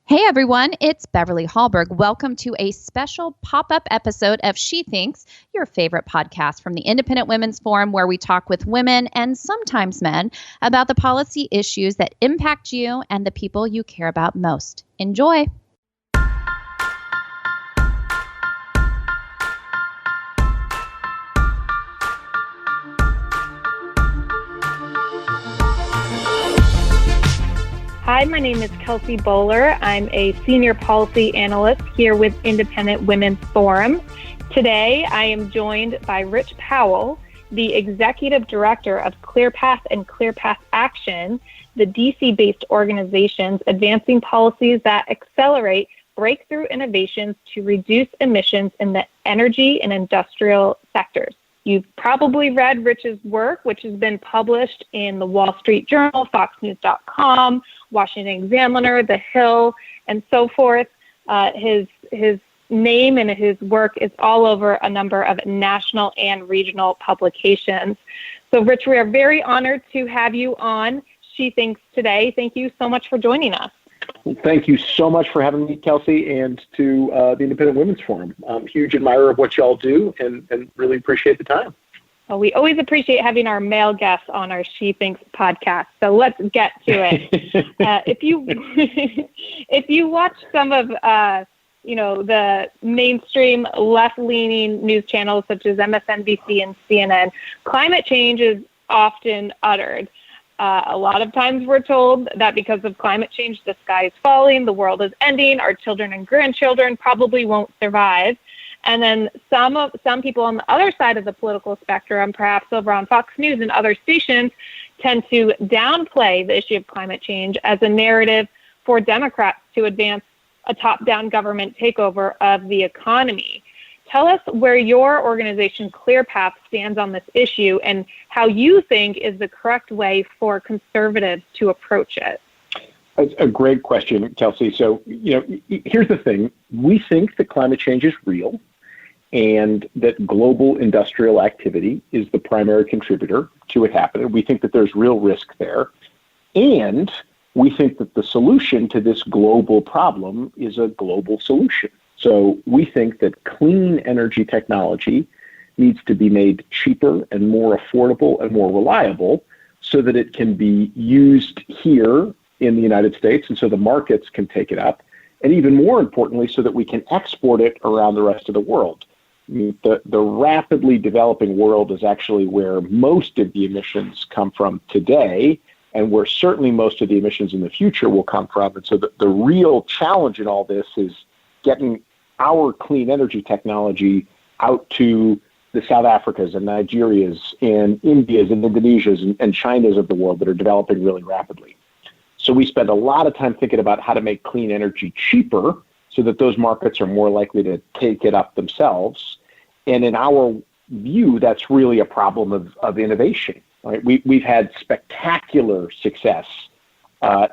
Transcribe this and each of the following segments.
Hey everyone, it's Beverly Hallberg. Welcome to a special pop-up episode of She Thinks, your favorite podcast from the Independent Women's Forum, where we talk with women and sometimes men about the policy issues that impact you and the people you care about most. Enjoy. Hi, my name is Kelsey Bowler. I'm a senior policy analyst here with Independent Women's Forum. Today, I am joined by Rich Powell, the executive director of ClearPath and ClearPath Action, the DC-based organizations advancing policies that accelerate breakthrough innovations to reduce emissions in the energy and industrial sectors. You've probably read Rich's work, which has been published in the Wall Street Journal, FoxNews.com, Washington Examiner, The Hill, and so forth. His name and his work is all over a number of national and regional publications. So, Rich, we are very honored to have you on She Thinks today. Thank you so much for joining us. Well, thank you so much for having me, Kelsey, and to the Independent Women's Forum. I'm a huge admirer of what y'all do and really appreciate the time. Well, we always appreciate having our male guests on our She Thinks podcast. So let's get to it. If you watch some of the mainstream left-leaning news channels such as MSNBC and CNN, climate change is often uttered. A lot of times we're told that because of climate change, the sky is falling, the world is ending, our children and grandchildren probably won't survive. And then some people on the other side of the political spectrum, perhaps over on Fox News and other stations, tend to downplay the issue of climate change as a narrative for Democrats to advance a top-down government takeover of the economy. Tell us where your organization, ClearPath, stands on this issue and how you think is the correct way for conservatives to approach it. That's a great question, Kelsey. So, here's the thing. We think that climate change is real and that global industrial activity is the primary contributor to it happening. We think that there's real risk there. And we think that the solution to this global problem is a global solution. So we think that clean energy technology needs to be made cheaper and more affordable and more reliable so that it can be used here in the United States and so the markets can take it up. And even more importantly, so that we can export it around the rest of the world. The rapidly developing world is actually where most of the emissions come from today and where certainly most of the emissions in the future will come from. And so the real challenge in all this is getting our clean energy technology out to the South Africas and Nigerias and Indias and Indonesias and Chinas of the world that are developing really rapidly. So we spend a lot of time thinking about how to make clean energy cheaper so that those markets are more likely to take it up themselves. And in our view, that's really a problem of innovation. Right? We've had spectacular success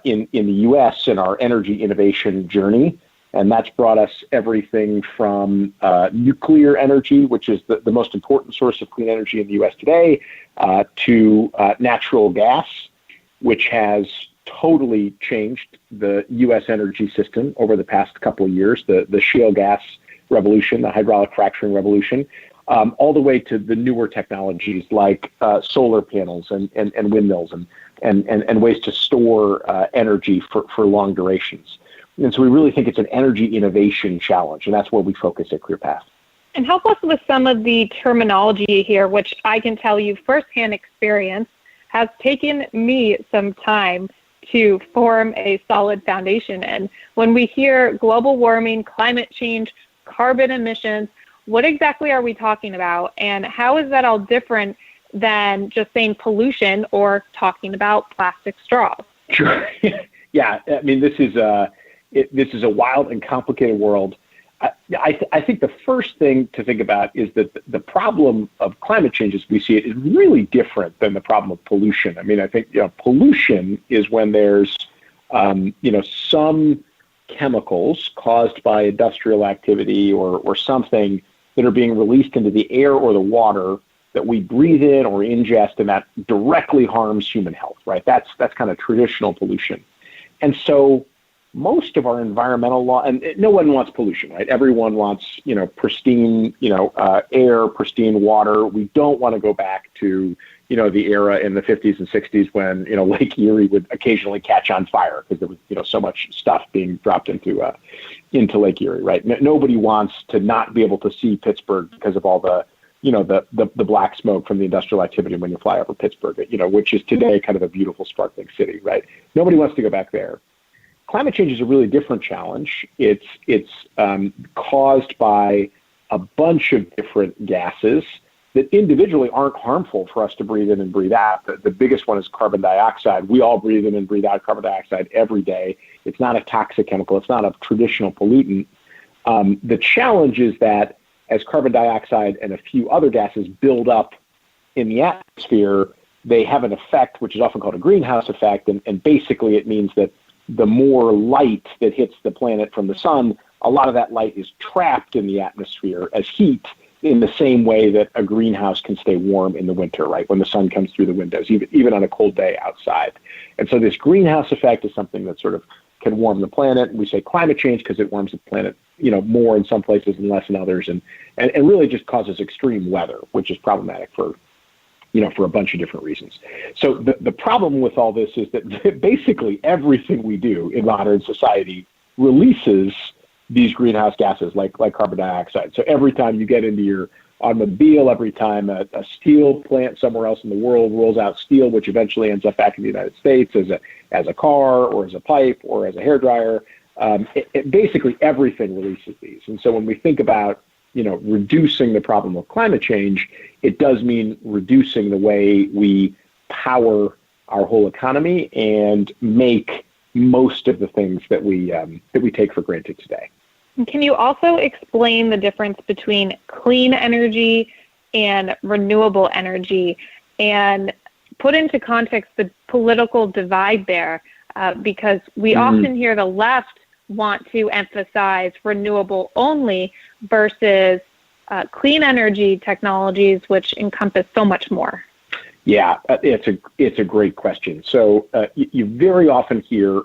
in the U.S. in our energy innovation journey. And that's brought us everything from nuclear energy, which is the most important source of clean energy in the U.S. today, to natural gas, which has totally changed the U.S. energy system over the past couple of years, the shale gas revolution, the hydraulic fracturing revolution, all the way to the newer technologies like solar panels and windmills and ways to store energy for long durations. And so we really think it's an energy innovation challenge, and that's where we focus at ClearPath. And help us with some of the terminology here, which I can tell you firsthand experience has taken me some time to form a solid foundation in. When we hear global warming, climate change, carbon emissions, what exactly are we talking about? And how is that all different than just saying pollution or talking about plastic straws? Sure. Yeah, I mean, this is a wild and complicated world. I think the first thing to think about is that the problem of climate change as we see it is really different than the problem of pollution. I mean, I think pollution is when there's some chemicals caused by industrial activity or something that are being released into the air or the water that we breathe in or ingest, and that directly harms human health, right? That's kind of traditional pollution. And so most of our environmental law, and no one wants pollution, right? Everyone wants, pristine, air, pristine water. We don't want to go back to, the era in the 50s and 60s when, Lake Erie would occasionally catch on fire because there was, so much stuff being dropped into Lake Erie, right? Nobody wants to not be able to see Pittsburgh because of all the, the black smoke from the industrial activity when you fly over Pittsburgh, which is today kind of a beautiful, sparkling city, right? Nobody wants to go back there. Climate change is a really different challenge. It's caused by a bunch of different gases that individually aren't harmful for us to breathe in and breathe out. The biggest one is carbon dioxide. We all breathe in and breathe out carbon dioxide every day. It's not a toxic chemical. It's not a traditional pollutant. The challenge is that as carbon dioxide and a few other gases build up in the atmosphere, they have an effect, which is often called a greenhouse effect. And basically it means that the more light that hits the planet from the sun, a lot of that light is trapped in the atmosphere as heat in the same way that a greenhouse can stay warm in the winter, right? When the sun comes through the windows, even on a cold day outside. And so this greenhouse effect is something that sort of can warm the planet. We say climate change because it warms the planet, more in some places and less in others, and really just causes extreme weather, which is problematic for a bunch of different reasons. So the problem with all this is that basically everything we do in modern society releases these greenhouse gases like carbon dioxide. So every time you get into your automobile, every time a steel plant somewhere else in the world rolls out steel, which eventually ends up back in the United States as a car or as a pipe or as a hairdryer, basically everything releases these. And so when we think about reducing the problem of climate change, it does mean reducing the way we power our whole economy and make most of the things that we take for granted today. Can you also explain the difference between clean energy and renewable energy and put into context the political divide there? Because we often hear the left want to emphasize renewable only versus clean energy technologies, which encompass so much more. Yeah, it's a great question. So you very often hear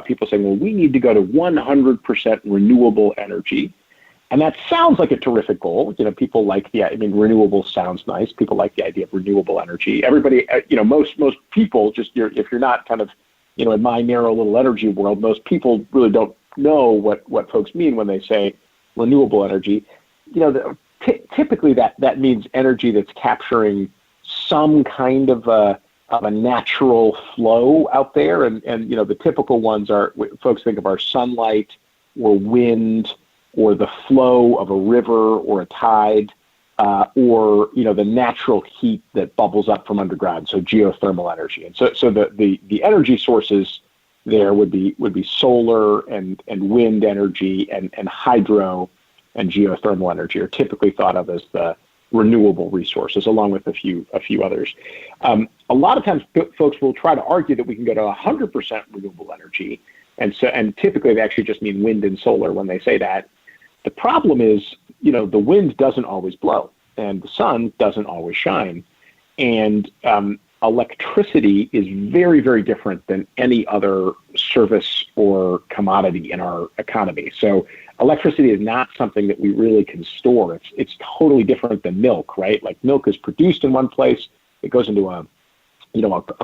people saying, well, we need to go to 100% renewable energy. And that sounds like a terrific goal. People like renewable sounds nice. People like the idea of renewable energy. Everybody, most people if you're not kind of, in my narrow little energy world, most people really don't know what folks mean when they say renewable energy. Typically that means energy that's capturing some kind of a natural flow out there. And the typical ones are, folks think of, our sunlight or wind or the flow of a river or a tide, or, the natural heat that bubbles up from underground. So geothermal energy. And so the energy sources there would be solar and wind energy and hydro and geothermal energy are typically thought of as the renewable resources, along with a few others. A lot of times folks will try to argue that we can go to 100% renewable energy. And typically they actually just mean wind and solar when they say that. The problem is, the wind doesn't always blow and the sun doesn't always shine. And electricity is very, very different than any other service or commodity in our economy. So electricity is not something that we really can store. It's totally different than milk, right? Like milk is produced in one place, it goes into a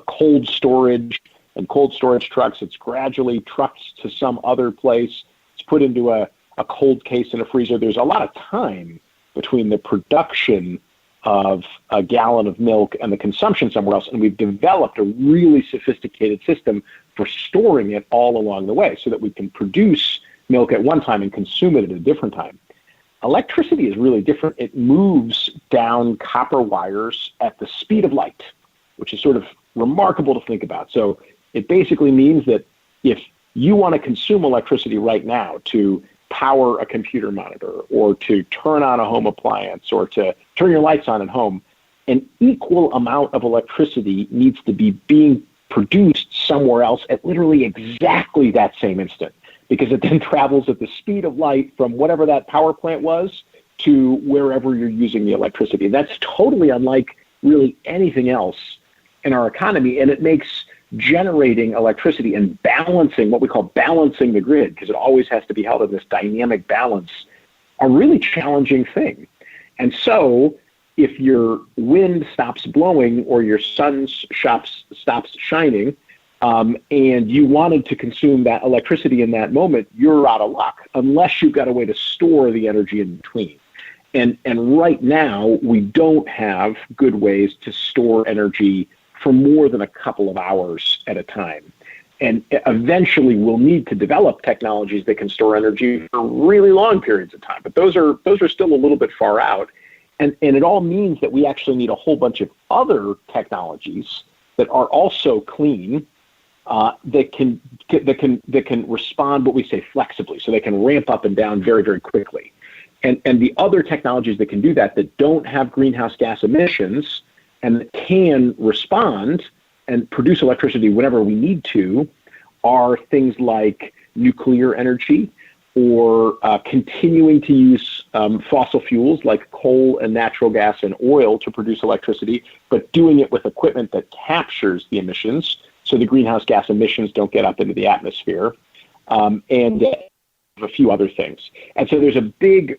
cold storage, and cold storage trucks, it's gradually trucked to some other place. It's put into a cold case in a freezer. There's a lot of time between the production of a gallon of milk and the consumption somewhere else. And we've developed a really sophisticated system for storing it all along the way so that we can produce milk at one time and consume it at a different time. Electricity is really different. It moves down copper wires at the speed of light, which is sort of remarkable to think about. So it basically means that if you want to consume electricity right now to power a computer monitor or to turn on a home appliance or to turn your lights on at home, an equal amount of electricity needs to be being produced somewhere else at literally exactly that same instant, because it then travels at the speed of light from whatever that power plant was to wherever you're using the electricity. That's totally unlike really anything else in our economy, and it makes generating electricity and balancing, what we call balancing the grid, because it always has to be held in this dynamic balance, are really challenging thing. And so if your wind stops blowing or your sun stops shining, and you wanted to consume that electricity in that moment, you're out of luck unless you've got a way to store the energy in between. And right now, we don't have good ways to store energy for more than a couple of hours at a time. And eventually, we'll need to develop technologies that can store energy for really long periods of time. But those are still a little bit far out. And it all means that we actually need a whole bunch of other technologies that are also clean, that can respond, what we say, flexibly, so they can ramp up and down very, very quickly. And the other technologies that can do that don't have greenhouse gas emissions and that can respond and produce electricity whenever we need to are things like nuclear energy, or continuing to use fossil fuels like coal and natural gas and oil to produce electricity, but doing it with equipment that captures the emissions so the greenhouse gas emissions don't get up into the atmosphere, and a few other things. And so there's a big,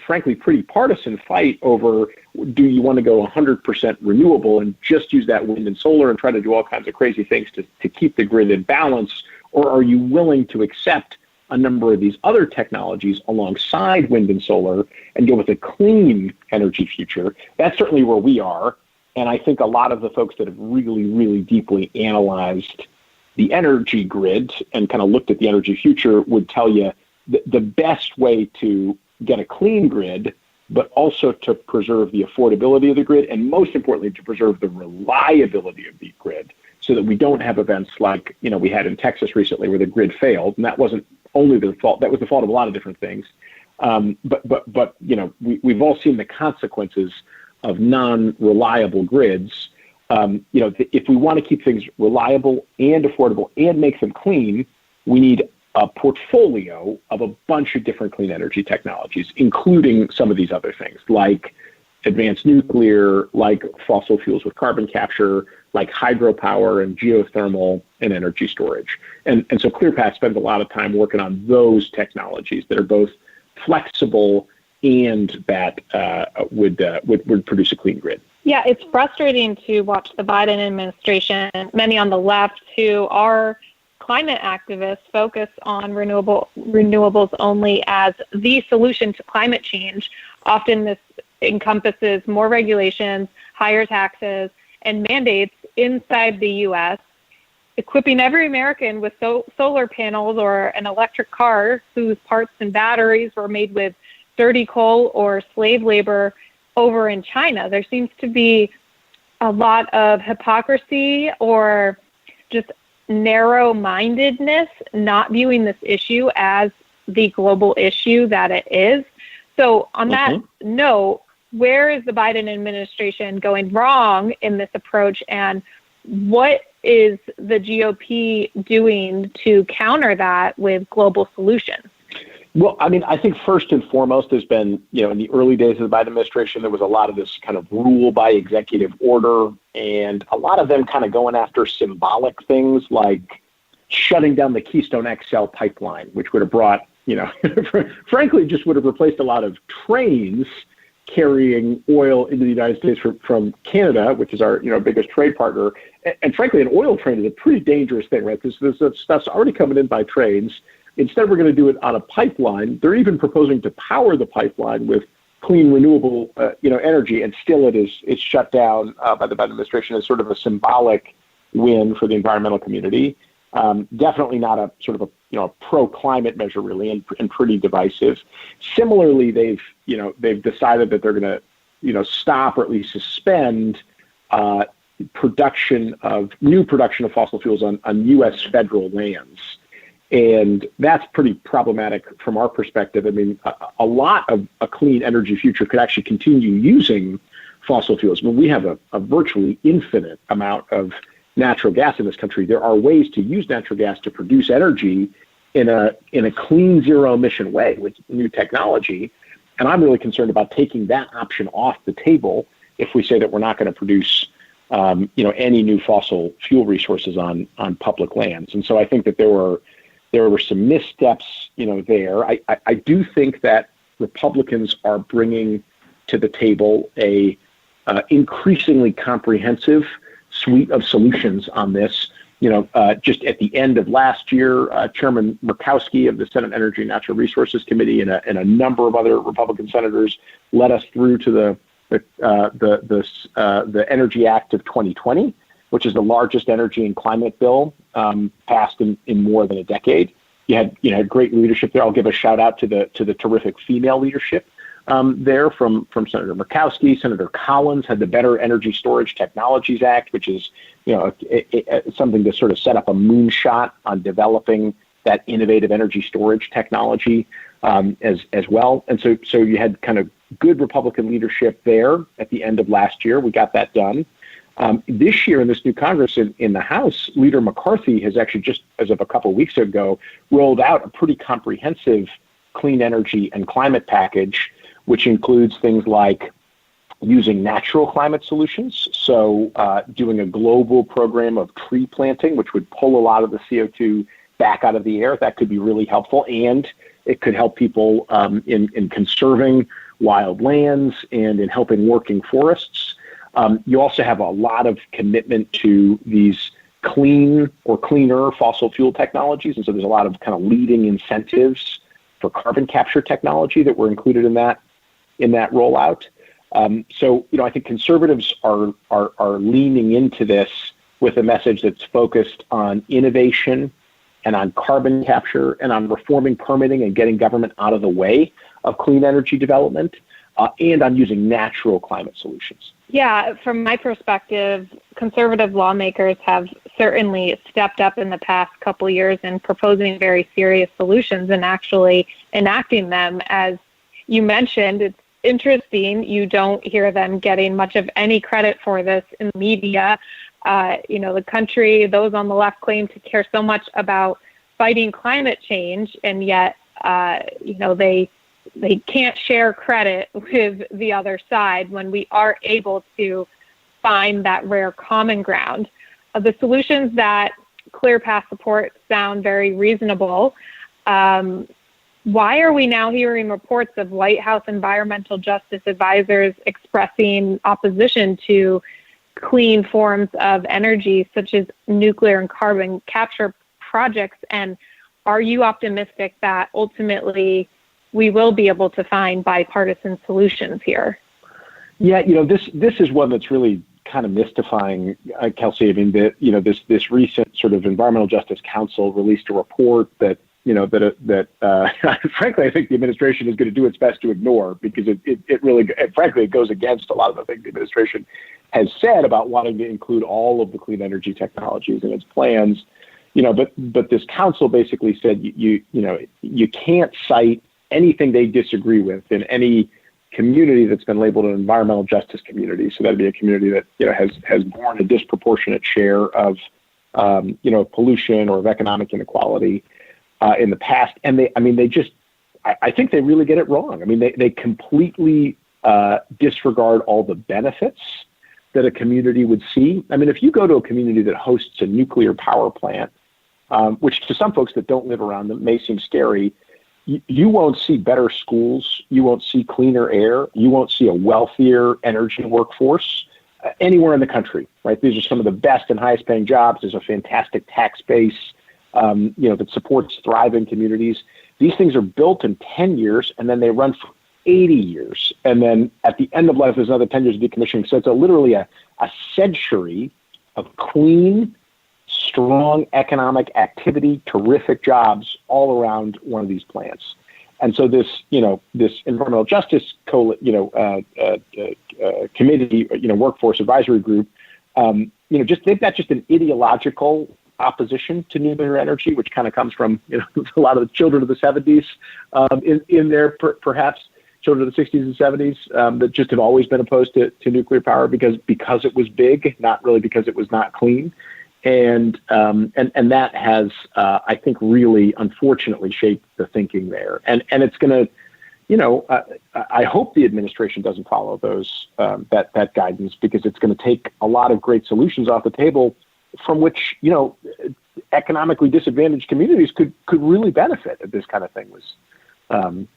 frankly, pretty partisan fight over, do you want to go 100% renewable and just use that wind and solar and try to do all kinds of crazy things to keep the grid in balance, or are you willing to accept a number of these other technologies alongside wind and solar and go with a clean energy future? That's certainly where we are. And I think a lot of the folks that have really, really deeply analyzed the energy grid and kind of looked at the energy future would tell you that the best way to get a clean grid, but also to preserve the affordability of the grid, and most importantly, to preserve the reliability of the grid, so that we don't have events like, we had in Texas recently where the grid failed, and that wasn't only the fault, that was the fault of a lot of different things. But we've all seen the consequences of non-reliable grids. If we want to keep things reliable and affordable and make them clean, we need a portfolio of a bunch of different clean energy technologies, including some of these other things like advanced nuclear, like fossil fuels with carbon capture, like hydropower and geothermal and energy storage. And so ClearPath spends a lot of time working on those technologies that are both flexible and that would produce a clean grid. Yeah, it's frustrating to watch the Biden administration, many on the left who are climate activists, focus on renewables only as the solution to climate change. Often this encompasses more regulations, higher taxes, and mandates inside the U.S., equipping every American with solar panels or an electric car whose parts and batteries were made with dirty coal or slave labor over in China. There seems to be a lot of hypocrisy or just narrow-mindedness, not viewing this issue as the global issue that it is. So on that note, where is the Biden administration going wrong in this approach, and what is the GOP doing to counter that with global solutions? Well, I think first and foremost, there's been, in the early days of the Biden administration, there was a lot of this kind of rule by executive order, and a lot of them kind of going after symbolic things like shutting down the Keystone XL pipeline, which would have brought, frankly, just would have replaced a lot of trains carrying oil into the United States from Canada, which is our biggest trade partner. And frankly, an oil train is a pretty dangerous thing, right? This stuff's already coming in by trains. Instead, we're going to do it on a pipeline. They're even proposing to power the pipeline with clean, renewable, energy, and still it's shut down by the Biden administration as sort of a symbolic win for the environmental community. Definitely not a sort of a pro-climate measure, really, and pretty divisive. Similarly, they've decided that they're going to stop or at least suspend new production of fossil fuels on U.S. federal lands. And that's pretty problematic from our perspective. A lot of a clean energy future could actually continue using fossil fuels. But we have a virtually infinite amount of natural gas in this country. There are ways to use natural gas to produce energy in a clean, zero emission way with new technology. And I'm really concerned about taking that option off the table if we say that we're not going to produce any new fossil fuel resources on public lands. And so I think that there were some missteps, there. I do think that Republicans are bringing to the table a increasingly comprehensive suite of solutions on this. Just at the end of last year, Chairman Murkowski of the Senate Energy and Natural Resources Committee and a number of other Republican senators led us through to the Energy Act of 2020, which is the largest energy and climate bill passed in more than a decade. You had great leadership there. I'll give a shout out to the terrific female leadership there from Senator Murkowski. Senator Collins had the Better Energy Storage Technologies Act, which is something to sort of set up a moonshot on developing that innovative energy storage technology as well. And so you had kind of good Republican leadership there at the end of last year. We got that done. This year in this new Congress in the House, Leader McCarthy has actually just as of a couple of weeks ago rolled out a pretty comprehensive clean energy and climate package, which includes things like using natural climate solutions. So doing a global program of tree planting, which would pull a lot of the CO2 back out of the air. That could be really helpful. And it could help people in conserving wild lands and in helping working forests. You also have a lot of commitment to these clean or cleaner fossil fuel technologies. And so there's a lot of kind of leading incentives for carbon capture technology that were included in that rollout. So I think conservatives are leaning into this with a message that's focused on innovation and on carbon capture and on reforming permitting and getting government out of the way of clean energy development and on using natural climate solutions. Yeah, from my perspective, conservative lawmakers have certainly stepped up in the past couple of years in proposing very serious solutions and actually enacting them. As you mentioned, it's interesting, you don't hear them getting much of any credit for this in the media. The country, those on the left claim to care so much about fighting climate change, and yet, they can't share credit with the other side when we are able to find that rare common ground. The solutions that ClearPath supports sound very reasonable. Why are we now hearing reports of White House environmental justice advisors expressing opposition to clean forms of energy, such as nuclear and carbon capture projects? And are you optimistic that ultimately we will be able to find bipartisan solutions here? Yeah, this is one that's really kind of mystifying, Kelsey. I mean, this recent sort of Environmental Justice Council released a report that frankly, I think the administration is going to do its best to ignore, because it goes against a lot of the things the administration has said about wanting to include all of the clean energy technologies in its plans. But this council basically said you can't cite anything they disagree with in any community that's been labeled an environmental justice community. So that'd be a community that has borne a disproportionate share of pollution or of economic inequality in the past. And I think they really get it wrong. I mean, they completely disregard all the benefits that a community would see. I mean, if you go to a community that hosts a nuclear power plant, which to some folks that don't live around them may seem scary, you won't see better schools, you won't see cleaner air, you won't see a wealthier energy workforce anywhere in the country, right? These are some of the best and highest paying jobs. There's a fantastic tax base, that supports thriving communities. These things are built in 10 years and then they run for 80 years. And then at the end of life, there's another 10 years of decommissioning. So it's literally a century of clean, strong economic activity, terrific jobs all around one of these plants. And so this environmental justice committee, workforce advisory group, they've got just an ideological opposition to nuclear energy, which kind of comes from a lot of the children of the 70s in there, perhaps children of the 60s and 70s that just have always been opposed to nuclear power because it was big, not really because it was not clean. And that has, I think, really, unfortunately shaped the thinking there. And it's going to, I hope the administration doesn't follow those that guidance, because it's going to take a lot of great solutions off the table from which economically disadvantaged communities could really benefit if this kind of thing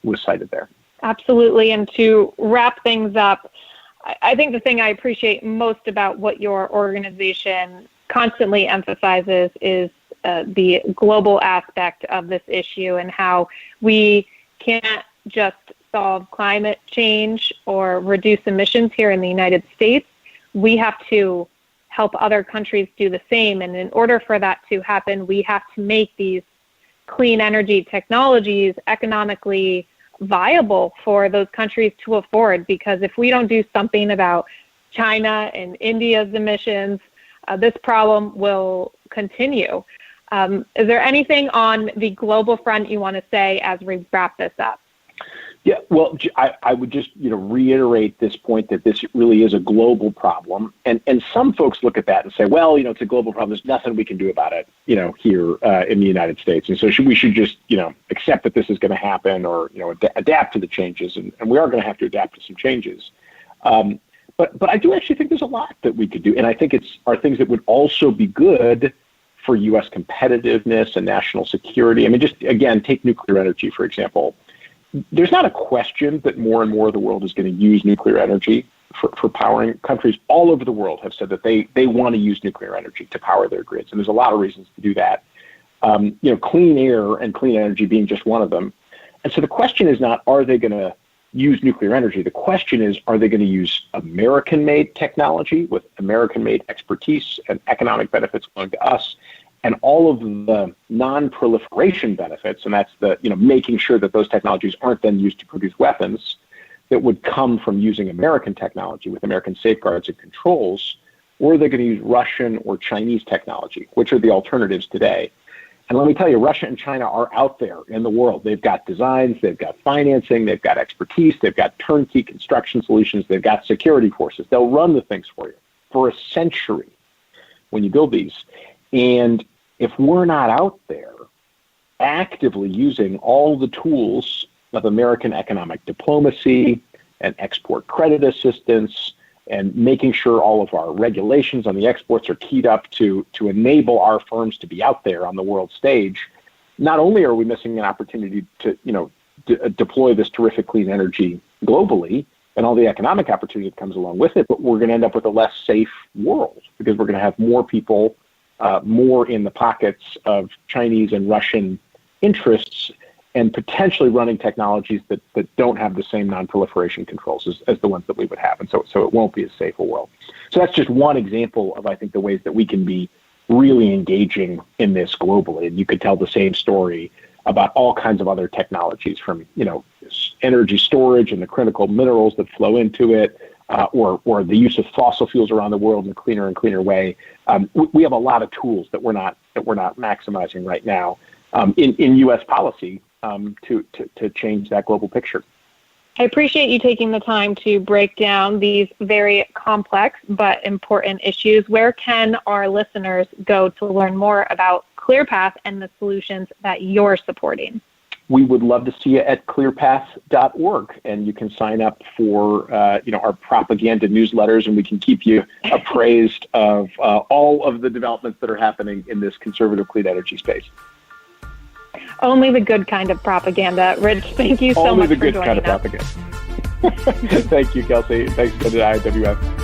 was cited there. Absolutely. And to wrap things up, I think the thing I appreciate most about what your organization constantly emphasizes is the global aspect of this issue, and how we can't just solve climate change or reduce emissions here in the United States. We have to help other countries do the same. And in order for that to happen, we have to make these clean energy technologies economically viable for those countries to afford. Because if we don't do something about China and India's emissions, this problem will continue. Is there anything on the global front you want to say as we wrap this up? Yeah, well, I would just reiterate this point that this really is a global problem, and some folks look at that and say, well, it's a global problem. There's nothing we can do about it, here in the United States, and so we should just accept that this is going to happen, or adapt to the changes, and we are going to have to adapt to some changes. But I do actually think there's a lot that we could do, and I think are things that would also be good for U.S. competitiveness and national security. I mean, just again, take nuclear energy, for example. There's not a question that more and more of the world is going to use nuclear energy for powering. Countries all over the world have said that they want to use nuclear energy to power their grids, and there's a lot of reasons to do that. Clean air and clean energy being just one of them. And so the question is not, are they going to use nuclear energy? The question is, are they going to use American-made technology with American-made expertise and economic benefits going to us, and all of the non-proliferation benefits, and that's the making sure that those technologies aren't then used to produce weapons, that would come from using American technology with American safeguards and controls, or are they going to use Russian or Chinese technology, which are the alternatives today? And let me tell you, Russia and China are out there in the world. They've got designs, they've got financing, they've got expertise, they've got turnkey construction solutions, they've got security forces. They'll run the things for you for a century when you build these. And if we're not out there actively using all the tools of American economic diplomacy and export credit assistance, and making sure all of our regulations on the exports are keyed up to enable our firms to be out there on the world stage, not only are we missing an opportunity to deploy this terrific clean energy globally and all the economic opportunity that comes along with it, but we're going to end up with a less safe world, because we're going to have more people more in the pockets of Chinese and Russian interests, and potentially running technologies that don't have the same non-proliferation controls as the ones that we would have. And so it won't be as safe a world. So that's just one example of, I think, the ways that we can be really engaging in this globally. And you could tell the same story about all kinds of other technologies, from, energy storage and the critical minerals that flow into it, or the use of fossil fuels around the world in a cleaner and cleaner way. We have a lot of tools that we're not maximizing right now in U.S. policy to change that global picture. I appreciate you taking the time to break down these very complex but important issues. Where can our listeners go to learn more about ClearPath and the solutions that you're supporting? We would love to see you at clearpath.org, and you can sign up for our propaganda newsletters, and we can keep you appraised of all of the developments that are happening in this conservative clean energy space. Only the good kind of propaganda. Rich, thank you so much for joining us. Only the good kind of propaganda. Thank you, Kelsey. Thanks to the IWF.